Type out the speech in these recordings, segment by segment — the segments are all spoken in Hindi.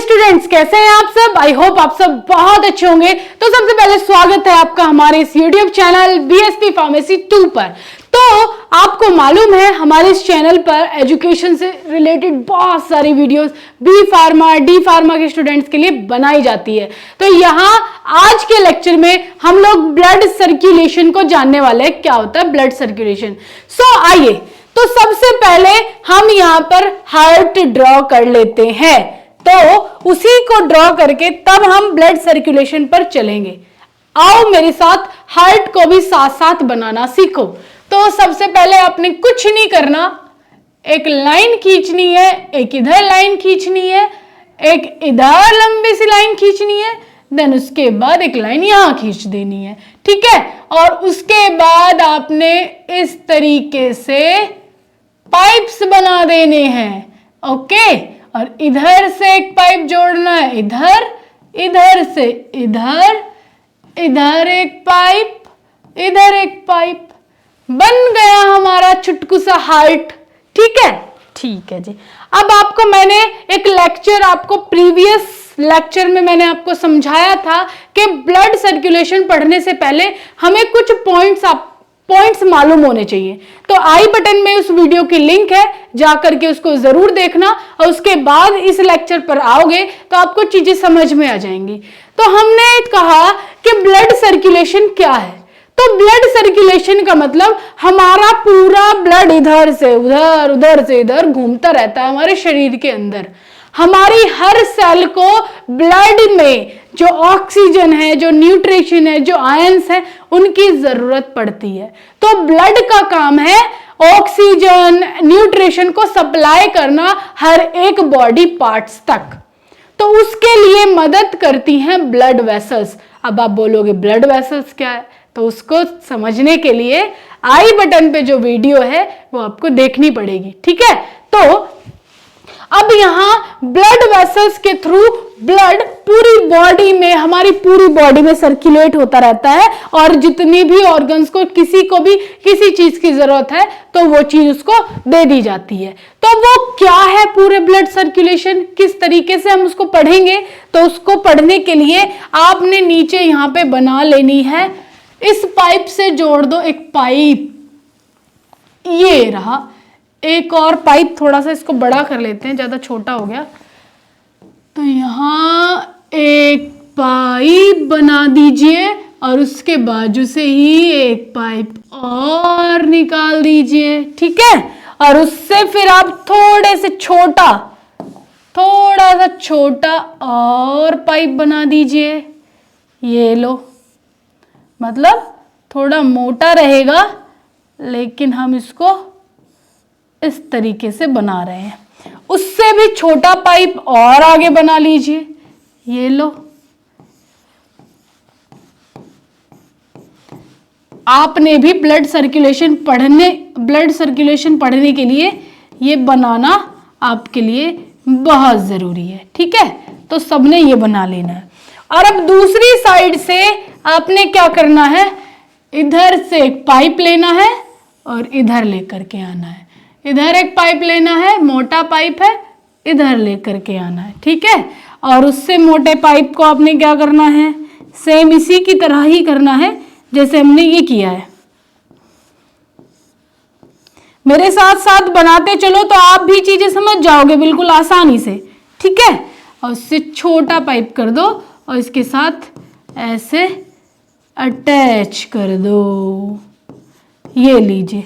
स्टूडेंट्स, कैसे हैं आप सब? आई होप आप सब बहुत अच्छे होंगे। तो सबसे पहले स्वागत है आपका हमारे इस यूट्यूब चैनल बीएसपी फार्मेसी 2 पर। तो आपको मालूम है हमारे इस चैनल पर एजुकेशन से रिलेटेड बहुत सारी videos B pharma D pharma के स्टूडेंट्स के लिए बनाई जाती है। तो यहाँ आज के लेक्चर में हम लोग ब्लड सर्कुलेशन को जानने वाले हैं, क्या होता है ब्लड सर्कुलेशन। सो आइए, तो सबसे पहले हम यहाँ पर हार्ट ड्रॉ कर लेते हैं। तो उसी को ड्रॉ करके तब हम ब्लड सर्कुलेशन पर चलेंगे। आओ मेरे साथ हार्ट को भी साथ साथ बनाना सीखो। तो सबसे पहले आपने कुछ नहीं करना, एक लाइन खींचनी है, एक इधर लाइन खींचनी है, एक इधर लंबी सी लाइन खींचनी है, देन उसके बाद एक लाइन यहां खींच देनी है, ठीक है। और उसके बाद आपने इस तरीके से पाइप्स बना देने हैं, ओके। और इधर से एक पाइप जोड़ना है, इधर, इधर से इधर, इधर एक पाइप, इधर एक पाइप, बन गया हमारा चुटकू सा हार्ट, ठीक है। ठीक है जी। अब आपको मैंने एक लेक्चर, आपको प्रीवियस लेक्चर में मैंने आपको समझाया था कि ब्लड सर्कुलेशन पढ़ने से पहले हमें कुछ पॉइंट्स मालूम होने चाहिए। तो आई बटन में उस वीडियो की लिंक है, जाकर के उसको जरूर देखना। और उसके बाद इस लेक्चर पर आओगे तो आपको चीजें समझ में आ जाएंगी। तो हमने कहा कि ब्लड सर्कुलेशन क्या है। तो ब्लड सर्कुलेशन का मतलब हमारा पूरा ब्लड इधर से उधर, उधर से इधर घूमता रहता है हमारे शरीर के अंदर। हमारी हर सेल को ब्लड में जो ऑक्सीजन है, जो न्यूट्रिशन है, जो आयंस है, उनकी जरूरत पड़ती है। तो ब्लड का काम है ऑक्सीजन, न्यूट्रिशन को सप्लाई करना हर एक बॉडी पार्ट्स तक। तो उसके लिए मदद करती हैं ब्लड वेसल्स। अब आप बोलोगे ब्लड वेसल्स क्या है, तो उसको समझने के लिए आई बटन पे जो वीडियो है वो आपको देखनी पड़ेगी, ठीक है। तो अब यहाँ ब्लड वेसल्स के थ्रू ब्लड पूरी बॉडी में, हमारी पूरी बॉडी में सर्कुलेट होता रहता है। और जितनी भी ऑर्गन्स को, किसी को भी किसी चीज की जरूरत है तो वो चीज उसको दे दी जाती है। तो वो क्या है पूरे ब्लड सर्कुलेशन, किस तरीके से हम उसको पढ़ेंगे। तो उसको पढ़ने के लिए आपने नीचे यहाँ पे बना लेनी है, इस पाइप से जोड़ दो एक पाइप, ये रहा। एक और पाइप, थोड़ा सा इसको बड़ा कर लेते हैं, ज्यादा छोटा हो गया। तो यहां एक पाइप बना दीजिए और उसके बाजू से ही एक पाइप और निकाल दीजिए, ठीक है। और उससे फिर आप थोड़ा सा छोटा और पाइप बना दीजिए, ये लो। मतलब थोड़ा मोटा रहेगा, लेकिन हम इसको इस तरीके से बना रहे हैं। उससे भी छोटा पाइप और आगे बना लीजिए, ये लो। आपने भी ब्लड सर्कुलेशन पढ़ने के लिए ये बनाना आपके लिए बहुत जरूरी है, ठीक है। तो सबने ये बना लेना है। और अब दूसरी साइड से आपने क्या करना है, इधर से एक पाइप लेना है और इधर लेकर के आना है। इधर एक पाइप लेना है, मोटा पाइप है, इधर लेकर के आना है, ठीक है। और उससे मोटे पाइप को आपने क्या करना है, सेम इसी की तरह ही करना है जैसे हमने ये किया है। मेरे साथ साथ बनाते चलो तो आप भी चीजें समझ जाओगे बिल्कुल आसानी से, ठीक है। और उससे छोटा पाइप कर दो और इसके साथ ऐसे अटैच कर दो, ये लीजिए।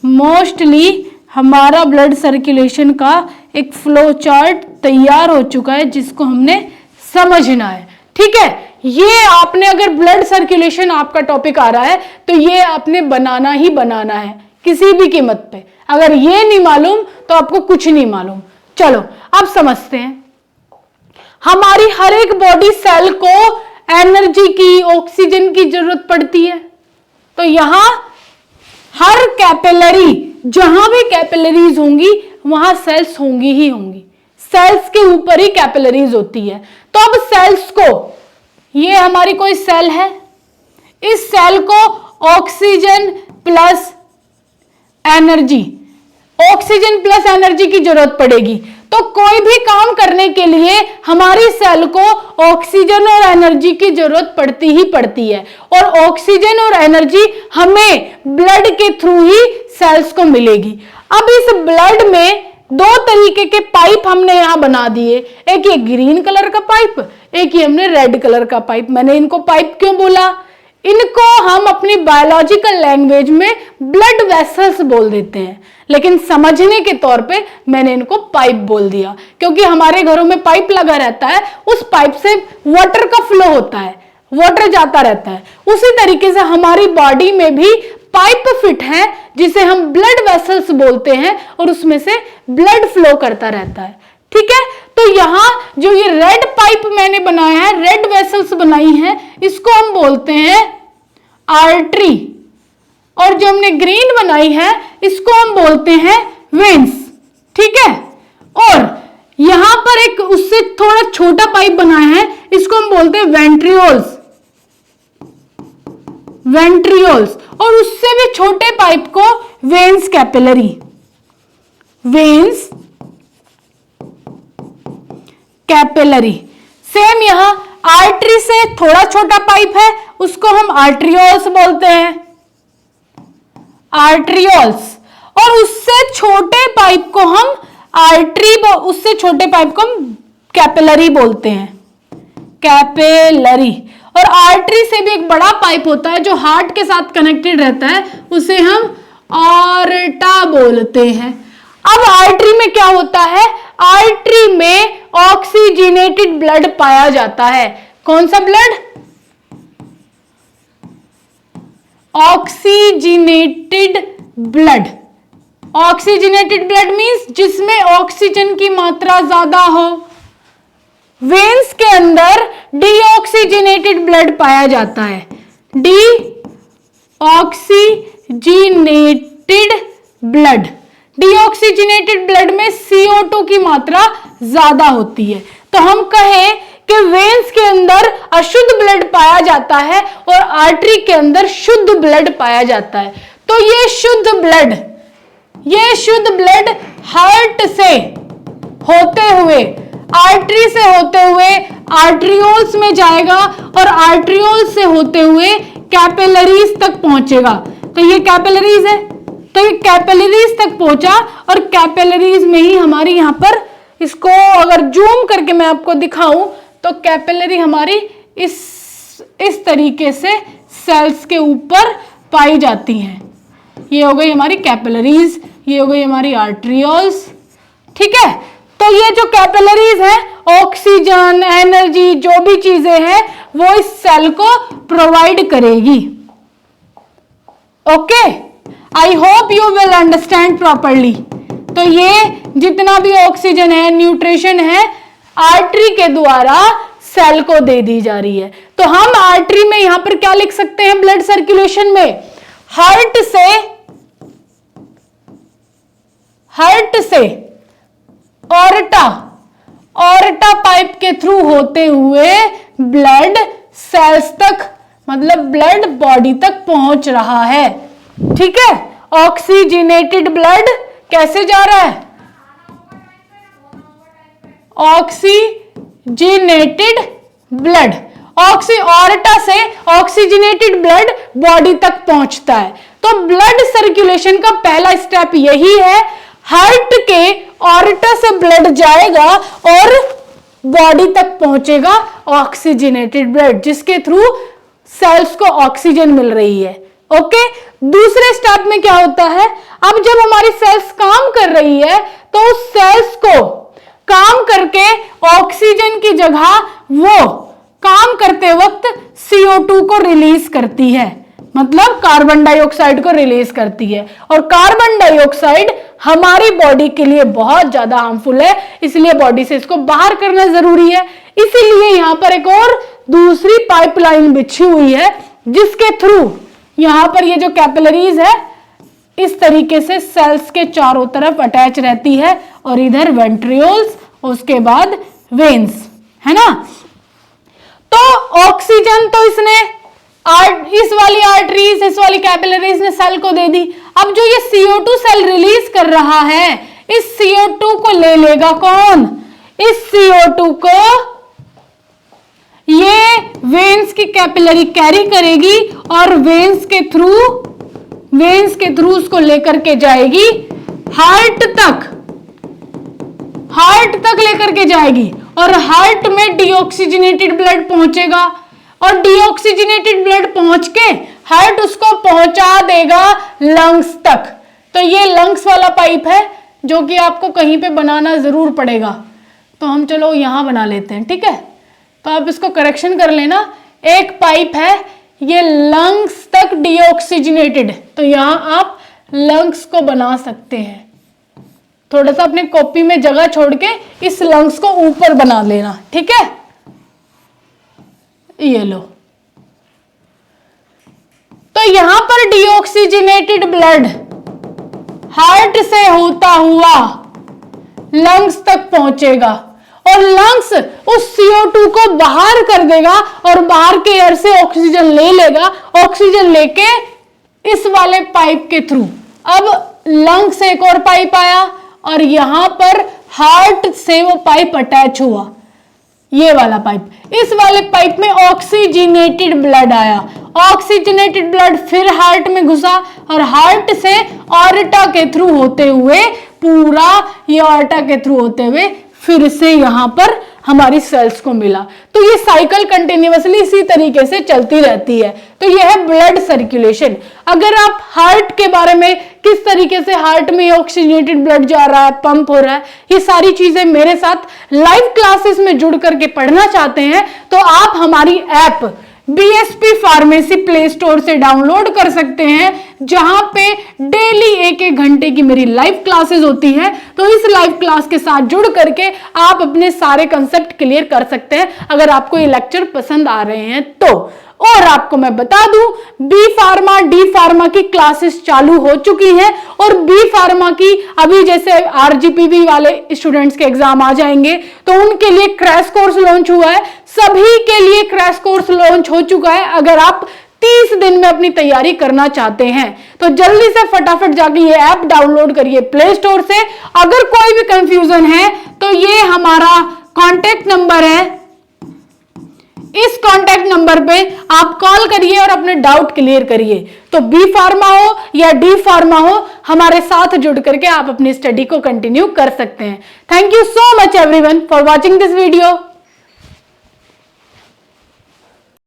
मोस्टली हमारा ब्लड सर्कुलेशन का एक फ्लो चार्ट तैयार हो चुका है, जिसको हमने समझना है, ठीक है। ये आपने, अगर ब्लड सर्कुलेशन आपका टॉपिक आ रहा है तो ये आपने बनाना ही बनाना है किसी भी कीमत पे। अगर ये नहीं मालूम तो आपको कुछ नहीं मालूम। चलो अब समझते हैं। हमारी हर एक बॉडी सेल को एनर्जी की, ऑक्सीजन की जरूरत पड़ती है। तो यहां हर कैपिलरी, जहां भी कैपिलरीज होंगी वहां सेल्स होंगी ही होंगी। सेल्स के ऊपर ही कैपिलरीज होती है। तो अब सेल्स को, ये हमारी कोई सेल है, इस सेल को ऑक्सीजन प्लस एनर्जी की जरूरत पड़ेगी। तो कोई भी काम करने के लिए हमारी सेल को ऑक्सीजन और एनर्जी की जरूरत पड़ती ही पड़ती है, और ऑक्सीजन और एनर्जी हमें ब्लड के थ्रू ही सेल्स को मिलेगी। अब इस ब्लड में दो तरीके के पाइप हमने यहां बना दिए, एक ये ग्रीन कलर का पाइप, एक ये हमने रेड कलर का पाइप। मैंने इनको पाइप क्यों बोला? इनको हम अपनी बायोलॉजिकल लैंग्वेज में ब्लड वेसल्स बोल देते हैं, लेकिन समझने के तौर पे मैंने इनको पाइप बोल दिया, क्योंकि हमारे घरों में पाइप लगा रहता है, उस पाइप से वाटर का फ्लो होता है, वाटर जाता रहता है। उसी तरीके से हमारी बॉडी में भी पाइप फिट है जिसे हम ब्लड वेसल्स बोलते हैं, और उसमें से ब्लड फ्लो करता रहता है। ठीक है, तो यहां जो ये रेड पाइप मैंने बनाया है, रेड वेसल्स बनाई हैं, इसको हम बोलते हैं आर्टरी, और जो हमने ग्रीन बनाई है इसको हम बोलते हैं वेन्स। ठीक है, और यहां पर एक उससे थोड़ा छोटा पाइप बनाया है, इसको हम बोलते हैं वेंट्रियोल्स, वेंट्रियोल्स, और उससे भी छोटे पाइप को veins capillary, veins capillary. Same यहां आर्टरी से थोड़ा छोटा पाइप है, उसको हम आर्ट्रियोल्स बोलते हैं, आर्ट्रियोल्स, और उससे छोटे पाइप को हम उससे छोटे पाइप को हम कैपिलरी बोलते हैं, कैपिलरी। और आर्टरी से भी एक बड़ा पाइप होता है जो हार्ट के साथ कनेक्टेड रहता है, उसे हम ऑर्टा बोलते हैं। अब आर्टरी में क्या होता है? आर्टरी में ऑक्सीजनेटेड ब्लड पाया जाता है। कौन सा blood? Oxygenated blood. Oxygenated blood means जिसमें ऑक्सीजन की मात्रा ज्यादा हो। वेन्स के अंदर डीऑक्सीजनेटेड ब्लड पाया जाता है, डीऑक्सीजनेटेड ब्लड। डीऑक्सीजनेटेड ब्लड में CO2 की मात्रा ज्यादा होती है। तो हम कहें कि वेन्स के अंदर अशुद्ध ब्लड पाया जाता है और आर्टरी के अंदर शुद्ध ब्लड पाया जाता है। तो ये शुद्ध ब्लड हार्ट से होते हुए, आर्टरी से होते हुए आर्ट्रियोल्स में जाएगा, और आर्ट्रियोल्स से होते हुए कैपिलरीज तक पहुंचेगा। तो ये कैपिलरीज है, तो ये कैपिलरीज तक पहुंचा, और कैपिलरीज में ही हमारी यहां पर, इसको अगर जूम करके मैं आपको दिखाऊं तो कैपिलरी हमारी इस तरीके से सेल्स के ऊपर पाई जाती हैं। ये हो गई हमारी कैपिलरीज, ये हो गई हमारी आर्ट्रियोल्स। ठीक है, तो ये जो कैपिलरीज है, ऑक्सीजन, एनर्जी, जो भी चीजें हैं वो इस सेल को प्रोवाइड करेगी। Okay, I hope you will understand properly. तो ये जितना भी ऑक्सीजन है, न्यूट्रिशन है, आर्टरी के द्वारा सेल को दे दी जा रही है। तो हम आर्टरी में यहां पर क्या लिख सकते हैं? ब्लड सर्कुलेशन में हार्ट से ऑर्टा पाइप के थ्रू होते हुए ब्लड सेल्स तक, मतलब ब्लड बॉडी तक पहुंच रहा है। ठीक है, ऑक्सीजनेटेड ब्लड कैसे जा रहा है? ऑक्सीजनेटेड ब्लड, ऑर्टा से ऑक्सीजनेटेड ब्लड बॉडी तक पहुंचता है। तो ब्लड सर्कुलेशन का पहला स्टेप यही है, हार्ट के ऑर्टा से ब्लड जाएगा और बॉडी तक पहुंचेगा ऑक्सीजनेटेड ब्लड, जिसके थ्रू सेल्स को ऑक्सीजन मिल रही है। ओके, दूसरे स्टेप में क्या होता है? अब जब हमारी सेल्स काम कर रही है तो उस सेल्स को काम करके ऑक्सीजन की जगह वो काम करते वक्त CO2 को रिलीज करती है, मतलब कार्बन डाइऑक्साइड को रिलीज करती है। और कार्बन डाइऑक्साइड हमारी बॉडी के लिए बहुत ज्यादा हार्मफुल है, इसलिए बॉडी से इसको बाहर करना जरूरी है। इसीलिए यहां पर एक और दूसरी पाइपलाइन बिछी हुई है, जिसके थ्रू यहां पर ये जो कैपिलरीज है इस तरीके से सेल्स के चारों तरफ अटैच रहती है, और इधर वेंट्रियोल्स, उसके बाद वेन्स, है ना। तो ऑक्सीजन तो इसने इस वाली आर्टरीज, इस वाली कैपिलरीज ने सेल को दे दी। अब जो ये CO2 सेल रिलीज कर रहा है, इस CO2 को ले लेगा कौन? इस CO2 को ये वेन्स की कैपिलरी कैरी करेगी और वेन्स के थ्रू उसको लेकर के जाएगी हार्ट तक लेकर के जाएगी और हार्ट में डीऑक्सीजनेटेड ब्लड पहुंचेगा और डीऑक्सीजनेटेड ब्लड पहुंच के हार्ट उसको पहुंचा देगा लंग्स तक। तो ये लंग्स वाला पाइप है जो कि आपको कहीं पे बनाना जरूर पड़ेगा, तो हम चलो यहां बना लेते हैं, ठीक है। तो आप इसको करेक्शन कर लेना। एक पाइप है ये लंग्स तक डीऑक्सीजनेटेड, तो यहां आप लंग्स को बना सकते हैं। थोड़ा सा अपने कॉपी में जगह छोड़ के इस लंग्स को ऊपर बना लेना, ठीक है। ये लो, तो यहां पर डीऑक्सीजनेटेड ब्लड हार्ट से होता हुआ लंग्स तक पहुंचेगा और लंग्स उस CO2 को बाहर कर देगा और बाहर के एयर से ऑक्सीजन ले लेगा। ऑक्सीजन लेके इस वाले पाइप के थ्रू, अब लंग से एक और पाइप आया और यहां पर हार्ट से वो पाइप अटैच हुआ, ये वाला पाइप। इस वाले पाइप में ऑक्सीजनेटेड ब्लड आया, ऑक्सीजनेटेड ब्लड फिर हार्ट में घुसा और हार्ट से ऑर्टा के थ्रू होते हुए पूरा ये ऑर्टा के थ्रू होते हुए फिर से यहां पर हमारी सेल्स को मिला। तो ये साइकिल कंटिन्यूअसली इसी तरीके से चलती रहती है। तो ये है ब्लड सर्कुलेशन। अगर आप हार्ट के बारे में, किस तरीके से हार्ट में ऑक्सीजनेटेड ब्लड जा रहा है, पंप हो रहा है, ये सारी चीजें मेरे साथ लाइव क्लासेस में जुड़ करके पढ़ना चाहते हैं तो आप हमारी app BSP pharmacy play store से डाउनलोड कर सकते हैं, जहां पे डेली 1-1 घंटे की मेरी लाइव क्लासेस होती है। तो इस लाइव क्लास के साथ जुड़ करके आप अपने सारे कंसेप्ट क्लियर कर सकते हैं अगर आपको ये लेक्चर पसंद आ रहे हैं तो। और आपको मैं बता दूं, बी फार्मा, डी फार्मा की क्लासेस चालू हो चुकी हैं और बी फार्मा की अभी जैसे RGPV वाले स्टूडेंट्स के एग्जाम आ जाएंगे तो उनके लिए क्रैश कोर्स लॉन्च हुआ है। सभी के लिए क्रैश कोर्स लॉन्च हो चुका है। अगर आप 30 दिन में अपनी तैयारी करना चाहते हैं तो जल्दी से फटाफट जाके ये ऐप डाउनलोड करिए प्ले स्टोर से। अगर कोई भी कंफ्यूजन है तो ये हमारा कॉन्टेक्ट नंबर है, इस कॉन्टैक्ट नंबर पे आप कॉल करिए और अपने डाउट क्लियर करिए। तो बी फार्मा हो या डी फार्मा हो, हमारे साथ जुड़ करके आप अपनी स्टडी को कंटिन्यू कर सकते हैं। Thank you so much everyone for watching this video.